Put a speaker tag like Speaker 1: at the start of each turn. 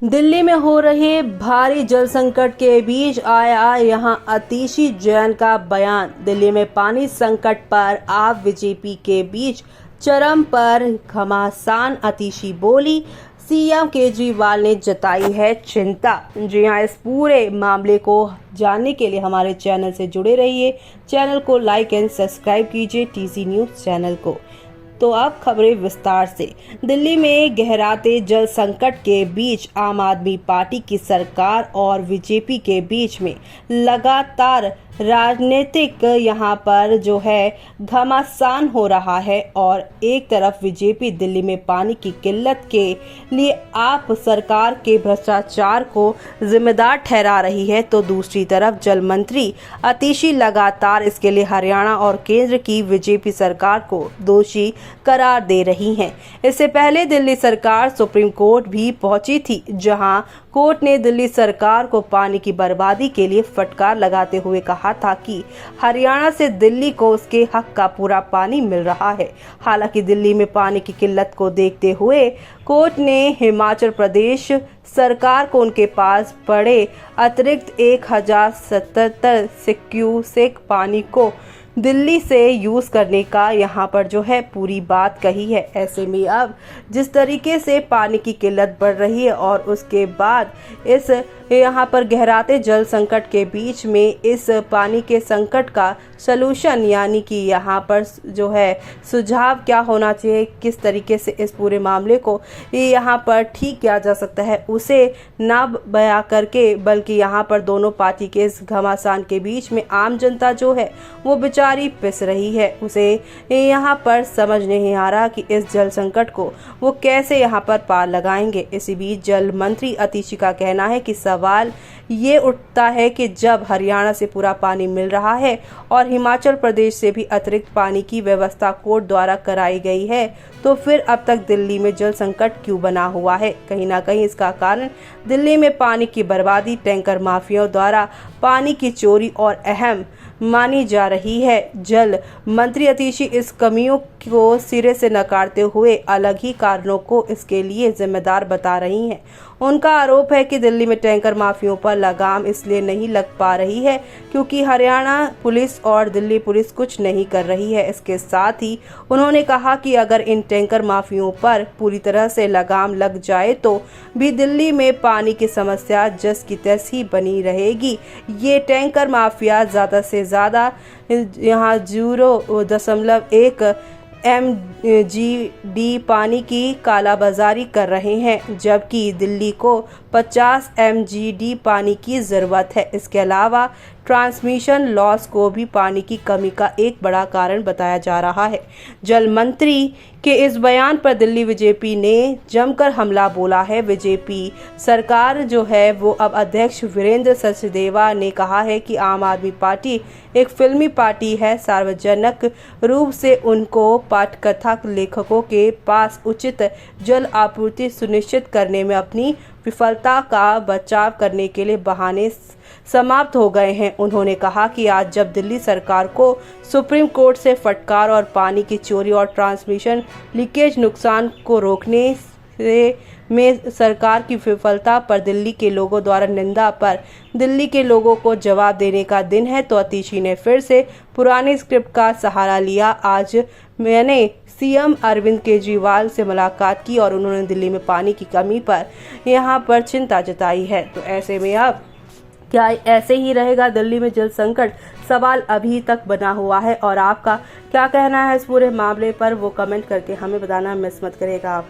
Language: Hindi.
Speaker 1: दिल्ली में हो रहे भारी जल संकट के बीच आया यहां आतिशी जैन का बयान। दिल्ली में पानी संकट पर आप बीजेपी के बीच चरम पर घमासान। आतिशी बोली, सीएम केजरीवाल ने जताई है चिंता। जी हां, इस पूरे मामले को जानने के लिए हमारे चैनल से जुड़े रहिए। चैनल को लाइक एंड सब्सक्राइब कीजिए, टीसी न्यूज चैनल को। तो अब खबरें विस्तार से। दिल्ली में गहराते जल संकट के बीच आम आदमी पार्टी की सरकार और बीजेपी के बीच में लगातार राजनीतिक यहाँ पर जो है घमासान हो रहा है। और एक तरफ बीजेपी दिल्ली में पानी की किल्लत के लिए आप सरकार के भ्रष्टाचार को जिम्मेदार ठहरा रही है, तो दूसरी तरफ जल मंत्री आतिशी लगातार इसके लिए हरियाणा और केंद्र की बीजेपी सरकार को दोषी करार दे रही हैं। इससे पहले दिल्ली सरकार सुप्रीम कोर्ट भी पहुंची थी, जहां कोर्ट ने दिल्ली सरकार को पानी की बर्बादी के लिए फटकार लगाते हुए कहा था कि हरियाणा से दिल्ली को उसके हक का पूरा पानी मिल रहा है। हालांकि दिल्ली में पानी की किल्लत को देखते हुए कोर्ट ने हिमाचल प्रदेश सरकार को उनके पास पड़े अतिरिक्त 1077 क्यूसेक पानी को दिल्ली से यूज़ करने का यहाँ पर जो है पूरी बात कही है। ऐसे में अब जिस तरीके से पानी की किल्लत बढ़ रही है और उसके बाद इस यहाँ पर गहराते जल संकट के बीच में इस पानी के संकट का सलूशन यानी कि यहाँ पर जो है सुझाव क्या होना चाहिए, किस तरीके से इस पूरे मामले को यहाँ पर ठीक किया जा सकता है, उसे ना बयां करके बल्कि यहाँ पर दोनों पार्टी के इस घमासान के बीच में आम जनता जो है वो बेचारी पिस रही है। उसे यहाँ पर समझ नहीं आ रहा कि इस जल संकट को वो कैसे यहाँ पर पार लगाएंगे। इसी बीच जल मंत्री आतिशी का कहना है कि सवाल ये उठता है कि जब हरियाणा से पूरा पानी मिल रहा है और हिमाचल प्रदेश से भी अतिरिक्त पानी की व्यवस्था कोर्ट द्वारा कराई गई है, तो फिर अब तक दिल्ली में जल संकट क्यों बना हुआ है। कहीं ना कहीं इसका कारण दिल्ली में पानी की बर्बादी, टैंकर माफियाओं द्वारा पानी की चोरी और अहम मानी जा रही है। जल मंत्री आतिशी इस कमियों को सिरे से नकारते हुए अलग ही कारणों को इसके लिए जिम्मेदार बता रही हैं। उनका आरोप है कि दिल्ली में टैंकर माफियाओं पर लगाम इसलिए नहीं लग पा रही है क्योंकि हरियाणा पुलिस और दिल्ली पुलिस कुछ नहीं कर रही है। इसके साथ ही उन्होंने कहा कि अगर इन टैंकर माफियाओं पर पूरी तरह से लगाम लग जाए तो भी दिल्ली में पानी की समस्या जस की तैस ही बनी रहेगी। ये टैंकर माफिया ज़्यादा से ज़्यादा यहाँ 0.1 MGD पानी की कालाबाजारी कर रहे हैं, जबकि दिल्ली को 50 MGD पानी की ज़रूरत है। इसके अलावा ट्रांसमिशन लॉस को भी पानी की कमी का एक बड़ा कारण बताया जा रहा है। जल मंत्री के इस बयान पर दिल्ली बीजेपी ने जमकर हमला बोला है। बीजेपी सरकार जो है वो अब अध्यक्ष वीरेंद्र सचदेवा ने कहा है कि आम आदमी पार्टी एक फिल्मी पार्टी है। सार्वजनिक रूप से उनको पटकथा लेखकों के पास उचित जल आपूर्ति सुनिश्चित करने में अपनी विफलता का बचाव करने के लिए बहाने समाप्त हो गए हैं। उन्होंने कहा कि आज जब दिल्ली सरकार को सुप्रीम कोर्ट से फटकार और पानी की चोरी और ट्रांसमिशन लीकेज नुकसान को रोकने में सरकार की विफलता पर दिल्ली के लोगों द्वारा निंदा पर दिल्ली के लोगों को जवाब देने का दिन है, तो आतिशी ने फिर से पुरानी स्क्रिप्ट का सहारा लिया। आज मैंने सीएम अरविंद केजरीवाल से मुलाकात की और उन्होंने दिल्ली में पानी की कमी पर यहाँ पर चिंता जताई है। तो ऐसे में अब क्या ऐसे ही रहेगा दिल्ली में जल संकट? सवाल अभी तक बना हुआ है और आपका क्या कहना है इस पूरे मामले पर वो कमेंट करके हमें बताना मिस मत करिएगा आप।